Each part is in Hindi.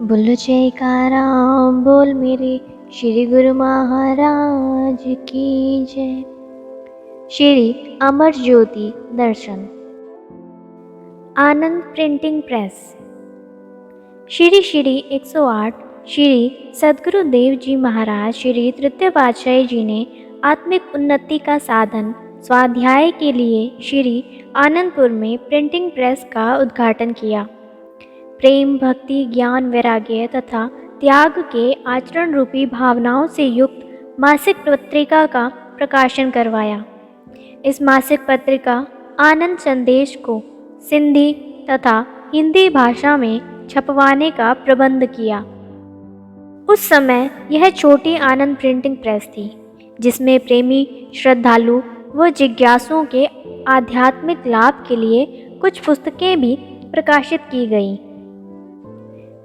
बोलो जयकारा बोल मेरे श्री गुरु महाराज की जय। श्री अमर ज्योति दर्शन। आनंद प्रिंटिंग प्रेस। श्री 108 श्री सद्गुरुदेव जी महाराज श्री तृतीय पातशाही जी ने आत्मिक उन्नति का साधन स्वाध्याय के लिए श्री आनंदपुर में प्रिंटिंग प्रेस का उद्घाटन किया। प्रेम, भक्ति, ज्ञान, वैराग्य तथा त्याग के आचरण रूपी भावनाओं से युक्त मासिक पत्रिका का प्रकाशन करवाया। इस मासिक पत्रिका आनंद संदेश को सिंधी तथा हिंदी भाषा में छपवाने का प्रबंध किया। उस समय यह छोटी आनंद प्रिंटिंग प्रेस थी, जिसमें प्रेमी, श्रद्धालु व जिज्ञासुओं के आध्यात्मिक लाभ के लिए कुछ पुस्तकें भी प्रकाशित की गईं।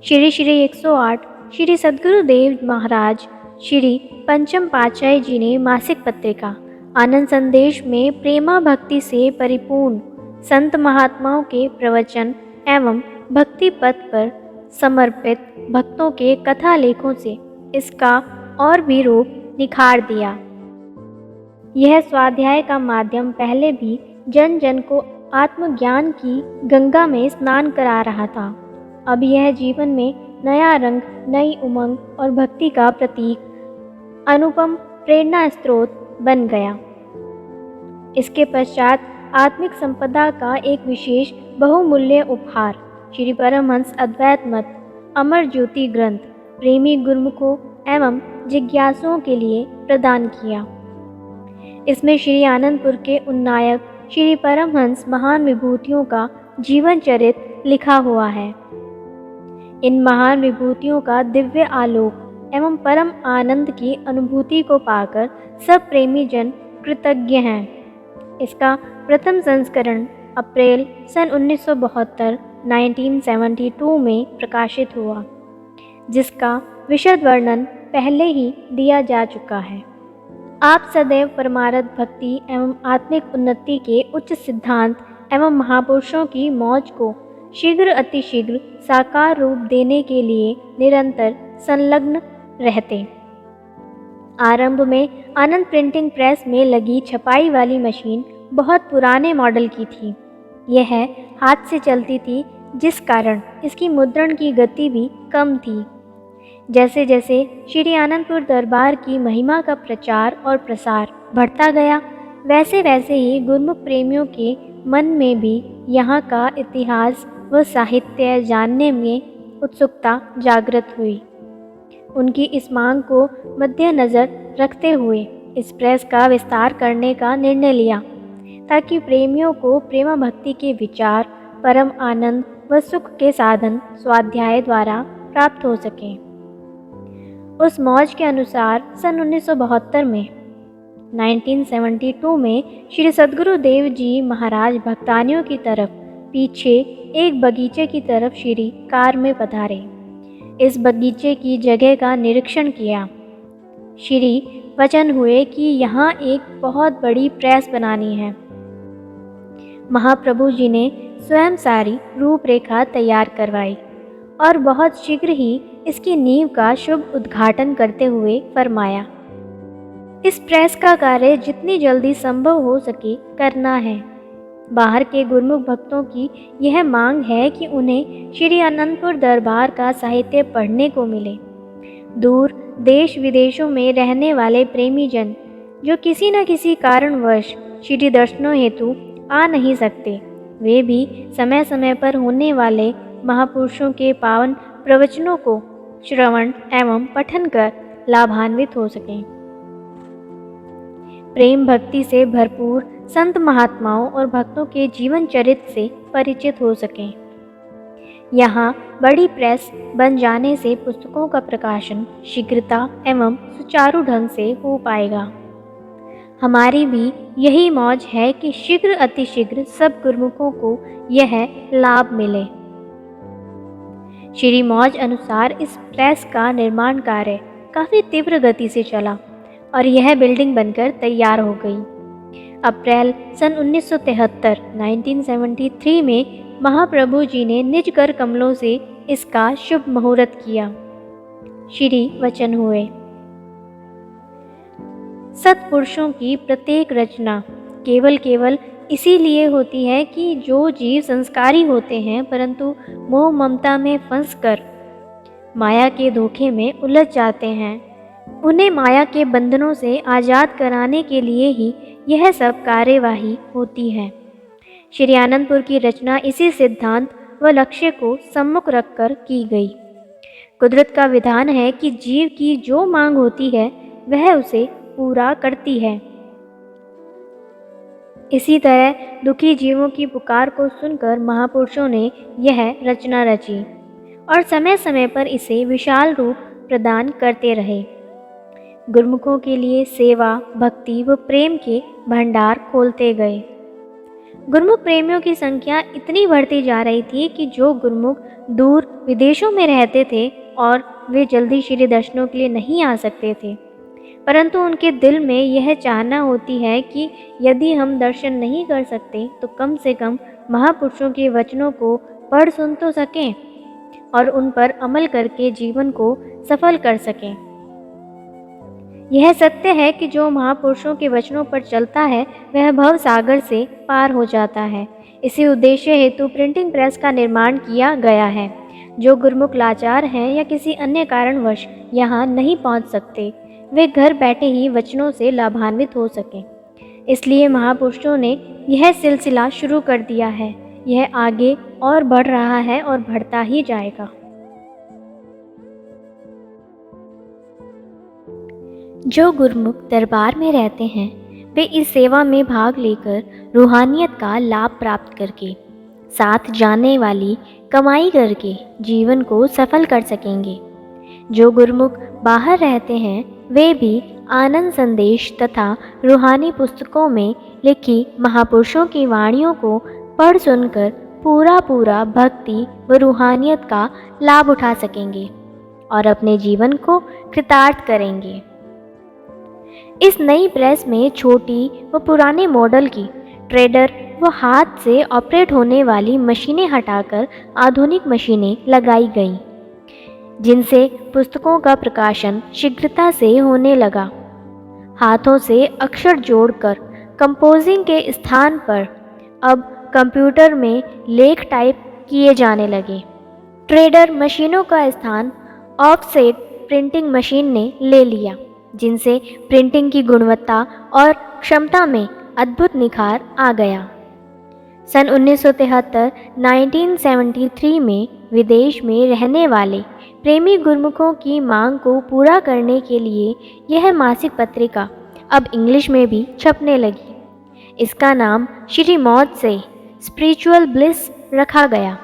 श्री 108 श्री सद्गुरुदेव महाराज श्री पंचम पातशाही जी ने मासिक पत्रिका आनंद संदेश में प्रेमा भक्ति से परिपूर्ण संत महात्माओं के प्रवचन एवं भक्ति पथ पर समर्पित भक्तों के कथा लेखों से इसका और भी रूप निखार दिया। यह स्वाध्याय का माध्यम पहले भी जन जन को आत्मज्ञान की गंगा में स्नान करा रहा था। अब यह जीवन में नया रंग, नई उमंग और भक्ति का प्रतीक, अनुपम प्रेरणा स्रोत बन गया। इसके पश्चात आत्मिक संपदा का एक विशेष बहुमूल्य उपहार श्री परमहंस अद्वैत मत अमर ज्योति ग्रंथ प्रेमी गुरुमुखों एवं जिज्ञासुओं के लिए प्रदान किया। इसमें श्री आनंदपुर के उन्नायक श्री परमहंस महान विभूतियों का जीवन चरित्र लिखा हुआ है। इन महान विभूतियों का दिव्य आलोक एवं परम आनंद की अनुभूति को पाकर सब प्रेमी जन कृतज्ञ हैं। इसका प्रथम संस्करण अप्रैल सन 1972 में प्रकाशित हुआ, जिसका विशद वर्णन पहले ही दिया जा चुका है। आप सदैव परमार्थ भक्ति एवं आत्मिक उन्नति के उच्च सिद्धांत एवं महापुरुषों की मौज को शीघ्र अतिशीघ्र साकार रूप देने के लिए निरंतर संलग्न रहते। आरंभ में आनंद प्रिंटिंग प्रेस में लगी छपाई वाली मशीन बहुत पुराने मॉडल की थी। यह हाथ से चलती थी, जिस कारण इसकी मुद्रण की गति भी कम थी। जैसे जैसे श्री आनंदपुर दरबार की महिमा का प्रचार और प्रसार बढ़ता गया, वैसे वैसे ही गुरुमुख प्रेमियों के मन में भी यहाँ का इतिहास व साहित्य जानने में उत्सुकता जागृत हुई। उनकी इस मांग को मद्देनज़र रखते हुए इस प्रेस का विस्तार करने का निर्णय लिया, ताकि प्रेमियों को प्रेमा भक्ति के विचार, परम आनंद व सुख के साधन स्वाध्याय द्वारा प्राप्त हो सकें। उस मौज के अनुसार सन 1972 में श्री सद्गुरुदेव जी महाराज भक्तानियों की तरफ पीछे एक बगीचे की तरफ श्री कार में पधारे। इस बगीचे की जगह का निरीक्षण किया। श्री वचन हुए कि यहाँ एक बहुत बड़ी प्रेस बनानी है। महाप्रभु जी ने स्वयं सारी रूपरेखा तैयार करवाई और बहुत शीघ्र ही इसकी नींव का शुभ उद्घाटन करते हुए फरमाया, इस प्रेस का कार्य जितनी जल्दी संभव हो सके करना है। बाहर के गुरुमुख भक्तों की यह मांग है कि उन्हें श्री आनंदपुर दरबार का साहित्य पढ़ने को मिले। दूर देश विदेशों में रहने वाले प्रेमी जन जो किसी न किसी कारणवश श्री दर्शनों हेतु आ नहीं सकते, वे भी समय समय पर होने वाले महापुरुषों के पावन प्रवचनों को श्रवण एवं पठन कर लाभान्वित हो सकें। प्रेम भक्ति से भरपूर संत महात्माओं और भक्तों के जीवन चरित्र से परिचित हो सकें। यहाँ बड़ी प्रेस बन जाने से पुस्तकों का प्रकाशन शीघ्रता एवं सुचारू ढंग से हो पाएगा। हमारी भी यही मौज है कि शीघ्र अतिशीघ्र सब गुरुमुखों को यह लाभ मिले। श्री मौज अनुसार इस प्रेस का निर्माण कार्य काफ़ी तीव्र गति से चला और यह बिल्डिंग बनकर तैयार हो गई। अप्रैल सन 1973 में महाप्रभु जी ने निज कर कमलों से इसका शुभ मुहूर्त किया। श्री वचन हुए। सत्पुरुषों की प्रत्येक रचना केवल इसीलिए होती है कि जो जीव संस्कारी होते हैं परंतु मोह ममता में फंसकर माया के धोखे में उलझ जाते हैं, उन्हें माया के बंधनों से आज़ाद कराने के लिए ही यह सब कार्यवाही होती है। श्री आनंदपुर की रचना इसी सिद्धांत व लक्ष्य को सम्मुख रखकर की गई। कुदरत का विधान है कि जीव की जो मांग होती है वह उसे पूरा करती है। इसी तरह दुखी जीवों की पुकार को सुनकर महापुरुषों ने यह रचना रची और समय समय पर इसे विशाल रूप प्रदान करते रहे। गुरुमुखों के लिए सेवा, भक्ति व प्रेम के भंडार खोलते गए। गुरुमुख प्रेमियों की संख्या इतनी बढ़ती जा रही थी कि जो गुरुमुख दूर विदेशों में रहते थे और वे जल्दी श्री दर्शनों के लिए नहीं आ सकते थे, परंतु उनके दिल में यह चाहना होती है कि यदि हम दर्शन नहीं कर सकते तो कम से कम महापुरुषों के वचनों को पढ़ सुन तो सकें और उन पर अमल करके जीवन को सफल कर सकें। यह सत्य है कि जो महापुरुषों के वचनों पर चलता है वह भव सागर से पार हो जाता है। इसी उद्देश्य हेतु प्रिंटिंग प्रेस का निर्माण किया गया है। जो गुरुमुख लाचार हैं या किसी अन्य कारणवश यहाँ नहीं पहुँच सकते, वे घर बैठे ही वचनों से लाभान्वित हो सकें। इसलिए महापुरुषों ने यह सिलसिला शुरू कर दिया है। यह आगे और बढ़ रहा है और बढ़ता ही जाएगा। जो गुरुमुख दरबार में रहते हैं वे इस सेवा में भाग लेकर रूहानियत का लाभ प्राप्त करके साथ जाने वाली कमाई करके जीवन को सफल कर सकेंगे। जो गुरुमुख बाहर रहते हैं वे भी आनंद संदेश तथा रूहानी पुस्तकों में लिखी महापुरुषों की वाणियों को पढ़ सुनकर पूरा भक्ति व रूहानियत का लाभ उठा सकेंगे और अपने जीवन को कृतार्थ करेंगे। इस नई प्रेस में छोटी व पुराने मॉडल की ट्रेडर व हाथ से ऑपरेट होने वाली मशीनें हटाकर आधुनिक मशीनें लगाई गईं, जिनसे पुस्तकों का प्रकाशन शीघ्रता से होने लगा। हाथों से अक्षर जोड़कर कंपोजिंग के स्थान पर अब कंप्यूटर में लेख टाइप किए जाने लगे। ट्रेडर मशीनों का स्थान ऑफसेट प्रिंटिंग मशीन ने ले लिया, जिनसे प्रिंटिंग की गुणवत्ता और क्षमता में अद्भुत निखार आ गया। सन 1973 में विदेश में रहने वाले प्रेमी गुरुमुखों की मांग को पूरा करने के लिए यह मासिक पत्रिका अब इंग्लिश में भी छपने लगी। इसका नाम श्री मौत से स्पिरिचुअल ब्लिस रखा गया।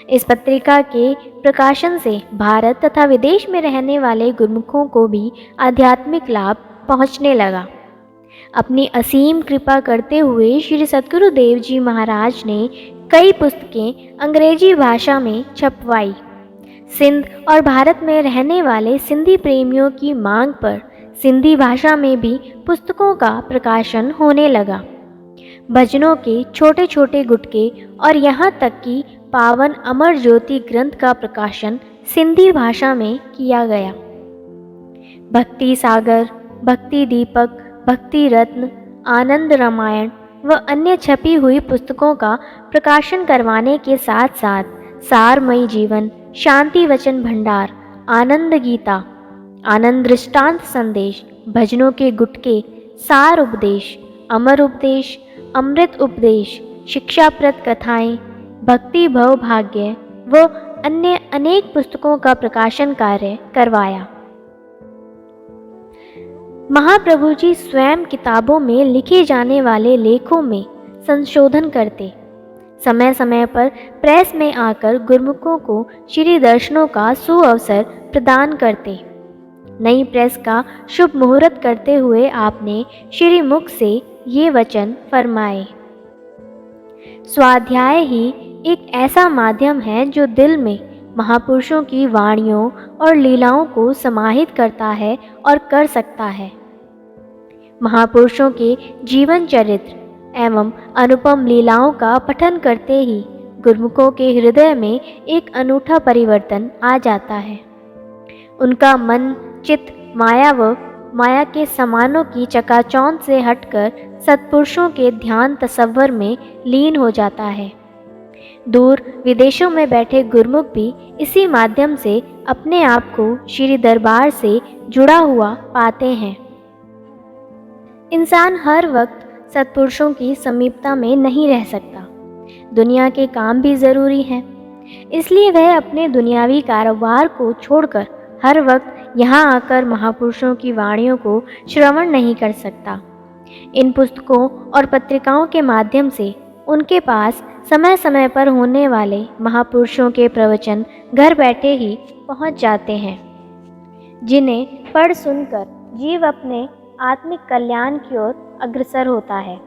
इस पत्रिका के प्रकाशन से भारत तथा विदेश में रहने वाले गुरुमुखों को भी आध्यात्मिक लाभ पहुंचने लगा। अपनी असीम कृपा करते हुए श्री सद्गुरुदेव जी महाराज ने कई पुस्तकें अंग्रेजी भाषा में छपवाई। सिंध और भारत में रहने वाले सिंधी प्रेमियों की मांग पर सिंधी भाषा में भी पुस्तकों का प्रकाशन होने लगा। भजनों के छोटे छोटे गुटके और यहाँ तक कि पावन अमर ज्योति ग्रंथ का प्रकाशन सिंधी भाषा में किया गया। भक्ति सागर, भक्ति दीपक, भक्ति रत्न, आनंद रामायण व अन्य छपी हुई पुस्तकों का प्रकाशन करवाने के साथ साथ सारमयी जीवन, शांति वचन भंडार, आनंद गीता, आनंद दृष्टांत संदेश, भजनों के गुटके, सार उपदेश, अमर उपदेश, अमृत उपदेश, शिक्षाप्रद कथाएं, भक्ति भव भाग्य व अन्य अनेक पुस्तकों का प्रकाशन कार्य करवाया। महाप्रभु जी स्वयं किताबों में लिखे जाने वाले लेखों में संशोधन करते, समय समय पर प्रेस में आकर गुरुमुखों को श्री दर्शनों का सुअवसर प्रदान करते। नई प्रेस का शुभ मुहूर्त करते हुए आपने श्री मुख से ये वचन फरमाए। स्वाध्याय ही एक ऐसा माध्यम है जो दिल में महापुरुषों की वाणियों और लीलाओं को समाहित करता है और कर सकता है। महापुरुषों के जीवन चरित्र एवं अनुपम लीलाओं का पठन करते ही गुरुमुखों के हृदय में एक अनूठा परिवर्तन आ जाता है। उनका मन चित्त माया के सामानों की चकाचौंध से हटकर सत्पुरुषों के ध्यान तसव्वुर में लीन हो जाता है। दूर विदेशों में बैठे गुरुमुख भी इसी माध्यम से अपने आप को श्री दरबार से जुड़ा हुआ पाते हैं। इंसान हर वक्त सत्पुरुषों की समीपता में नहीं रह सकता। दुनिया के काम भी ज़रूरी हैं, इसलिए वह अपने दुनियावी कारोबार को छोड़कर हर वक्त यहाँ आकर महापुरुषों की वाणियों को श्रवण नहीं कर सकता। इन पुस्तकों और पत्रिकाओं के माध्यम से उनके पास समय समय पर होने वाले महापुरुषों के प्रवचन घर बैठे ही पहुँच जाते हैं, जिन्हें पढ़ सुनकर जीव अपने आत्मिक कल्याण की ओर अग्रसर होता है।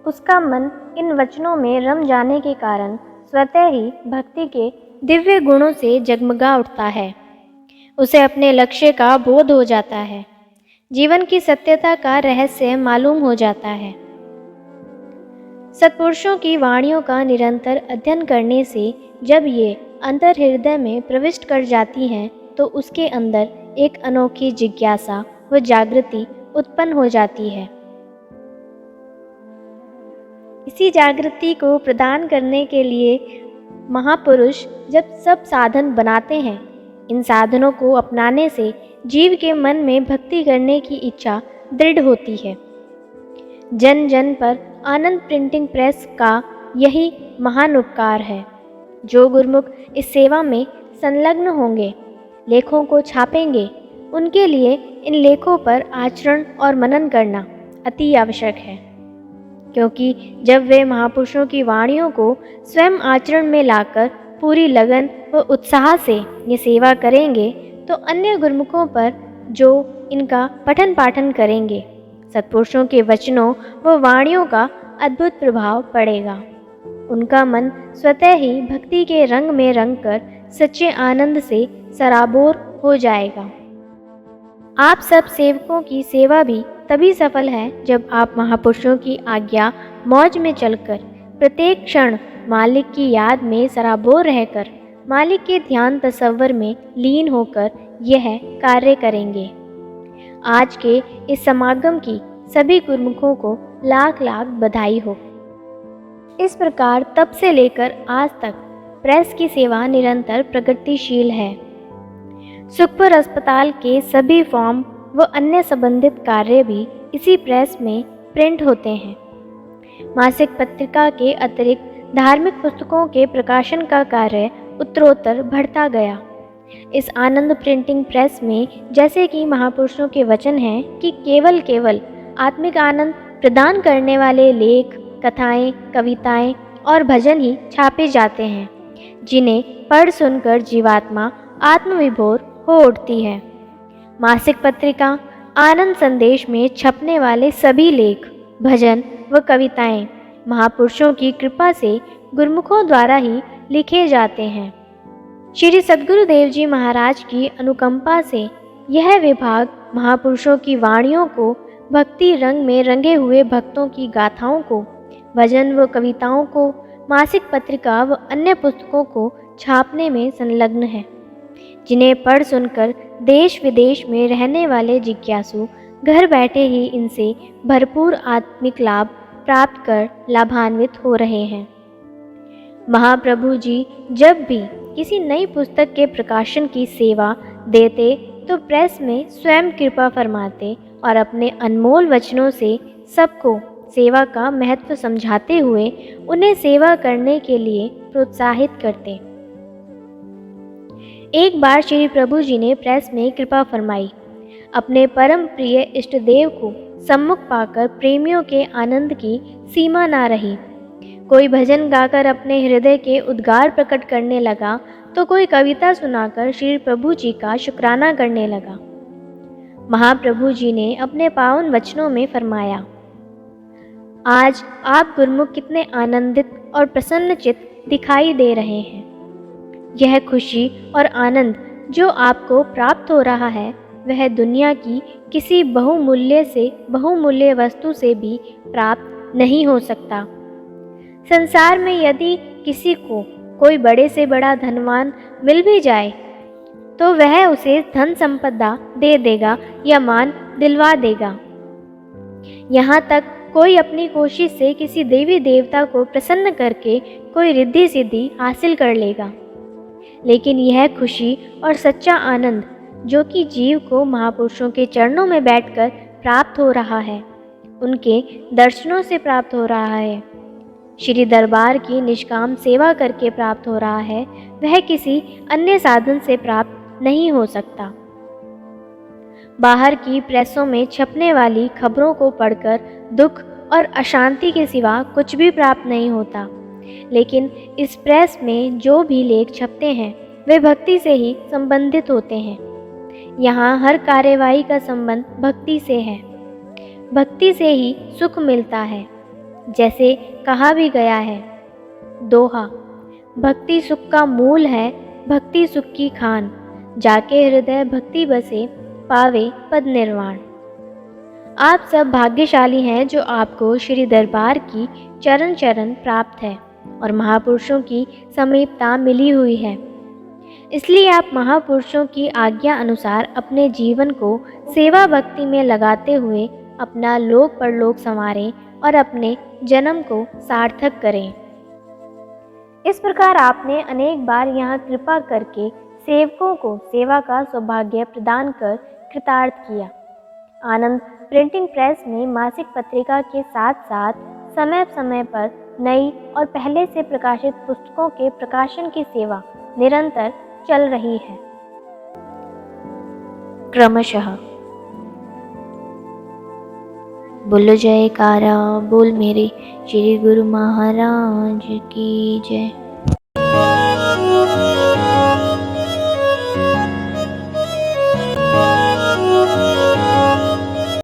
उसका मन इन वचनों में रम जाने के कारण स्वतः ही भक्ति के दिव्य गुणों से जगमगा उठता है। उसे अपने लक्ष्य का बोध हो जाता है, जीवन की सत्यता का रहस्य मालूम हो जाता है। सत्पुरुषों की वाणियों का निरंतर अध्ययन करने से जब ये अंतर हृदय में प्रविष्ट कर जाती हैं, तो उसके अंदर एक अनोखी जिज्ञासा व जागृति उत्पन्न हो जाती है। इसी जागृति को प्रदान करने के लिए महापुरुष जब सब साधन बनाते हैं, इन साधनों को अपनाने से जीव के मन में भक्ति करने की इच्छा दृढ़ होती है। जन जन पर आनंद प्रिंटिंग प्रेस का यही महान उपकार है। जो गुरुमुख इस सेवा में संलग्न होंगे, लेखों को छापेंगे, उनके लिए इन लेखों पर आचरण और मनन करना अति आवश्यक है, क्योंकि जब वे महापुरुषों की वाणियों को स्वयं आचरण में लाकर पूरी लगन व उत्साह से ये सेवा करेंगे, तो अन्य गुरुमुखों पर जो इनका पठन पाठन करेंगे, सत्पुरुषों के वचनों व वाणियों का अद्भुत प्रभाव पड़ेगा। उनका मन स्वतः ही भक्ति के रंग में रंगकर सच्चे आनंद से सराबोर हो जाएगा। आप सब सेवकों की सेवा भी तभी सफल है जब आप महापुरुषों की आज्ञा मौज में चलकर प्रत्येक क्षण मालिक की याद में सराबोर रहकर मालिक के ध्यान तसव्वुर में लीन होकर यह कार्य करेंगे। आज के इस समागम की सभी गुरुमुखों को लाख लाख बधाई हो। इस प्रकार तब से लेकर आज तक प्रेस की सेवा निरंतर प्रगतिशील है। सुखपुर अस्पताल के सभी फॉर्म व अन्य संबंधित कार्य भी इसी प्रेस में प्रिंट होते हैं। मासिक पत्रिका के अतिरिक्त धार्मिक पुस्तकों के प्रकाशन का कार्य उत्तरोत्तर बढ़ता गया। इस आनंद प्रिंटिंग प्रेस में जैसे कि महापुरुषों के वचन हैं कि केवल आत्मिक आनंद प्रदान करने वाले लेख, कथाएं, कविताएं और भजन ही छापे जाते हैं, जिन्हें पढ़ सुनकर जीवात्मा आत्मविभोर हो उठती है। मासिक पत्रिका आनंद संदेश में छपने वाले सभी लेख, भजन व कविताएं महापुरुषों की कृपा से गुरुमुखों द्वारा ही लिखे जाते हैं। श्री सद्गुरुदेव जी महाराज की अनुकंपा से यह विभाग महापुरुषों की वाणियों को, भक्ति रंग में रंगे हुए भक्तों की गाथाओं को, भजन व कविताओं को, मासिक पत्रिका व अन्य पुस्तकों को छापने में संलग्न है, जिन्हें पढ़ सुनकर देश विदेश में रहने वाले जिज्ञासु घर बैठे ही इनसे भरपूर आत्मिक लाभ प्राप्त कर लाभान्वित हो रहे हैं। महाप्रभु जी जब भी किसी नई पुस्तक के प्रकाशन की सेवा देते तो प्रेस में स्वयं कृपा फरमाते और अपने अनमोल वचनों से सबको सेवा का महत्व समझाते हुए उन्हें सेवा करने के लिए प्रोत्साहित करते। एक बार श्री प्रभु जी ने प्रेस में कृपा फरमाई। अपने परम प्रिय इष्ट देव को सम्मुख पाकर प्रेमियों के आनंद की सीमा ना रही। कोई भजन गाकर अपने हृदय के उद्गार प्रकट करने लगा, तो कोई कविता सुनाकर श्री प्रभु जी का शुक्राना करने लगा। महाप्रभु जी ने अपने पावन वचनों में फरमाया, आज आप गुरुमुख कितने आनंदित और प्रसन्नचित्त दिखाई दे रहे हैं। यह खुशी और आनंद जो आपको प्राप्त हो रहा है, वह दुनिया की किसी बहुमूल्य वस्तु से भी प्राप्त नहीं हो सकता। संसार में यदि किसी को कोई बड़े से बड़ा धनवान मिल भी जाए तो वह उसे धन संपदा दे देगा या मान दिलवा देगा। यहाँ तक कोई अपनी कोशिश से किसी देवी देवता को प्रसन्न करके कोई रिद्धि सिद्धि हासिल कर लेगा, लेकिन यह खुशी और सच्चा आनंद जो कि जीव को महापुरुषों के चरणों में बैठकर प्राप्त हो रहा है, उनके दर्शनों से प्राप्त हो रहा है, श्री दरबार की निष्काम सेवा करके प्राप्त हो रहा है, वह किसी अन्य साधन से प्राप्त नहीं हो सकता। बाहर की प्रेसों में छपने वाली खबरों को पढ़कर दुख और अशांति के सिवा कुछ भी प्राप्त नहीं होता, लेकिन इस प्रेस में जो भी लेख छपते हैं वे भक्ति से ही संबंधित होते हैं। यहाँ हर कार्यवाही का संबंध भक्ति से है। भक्ति से ही सुख मिलता है। जैसे कहा भी गया है, दोहा, भक्ति सुख का मूल है, भक्ति सुख की खान, जाके हृदय भक्ति बसे, पावे पद निर्वाण। आप सब भाग्यशाली हैं जो आपको श्री दरबार की चरण चरण प्राप्त है और महापुरुषों की समीपता मिली हुई है। इसलिए आप महापुरुषों की आज्ञा अनुसार अपने जीवन को सेवा भक्ति में लगाते हुए अपना लोक परलोक संवारें और अपने जन्म को सार्थक करें। इस प्रकार आपने अनेक बार यहाँ कृपा करके सेवकों को सेवा का सौभाग्य प्रदान कर कृतार्थ किया। आनंद प्रिंटिंग प्रेस में मासिक पत्रिका के साथ साथ समय समय पर नई और पहले से प्रकाशित पुस्तकों के प्रकाशन की सेवा निरंतर चल रही है। क्रमशः बोलो जयकारा बोल मेरे श्री गुरु महाराज की जय।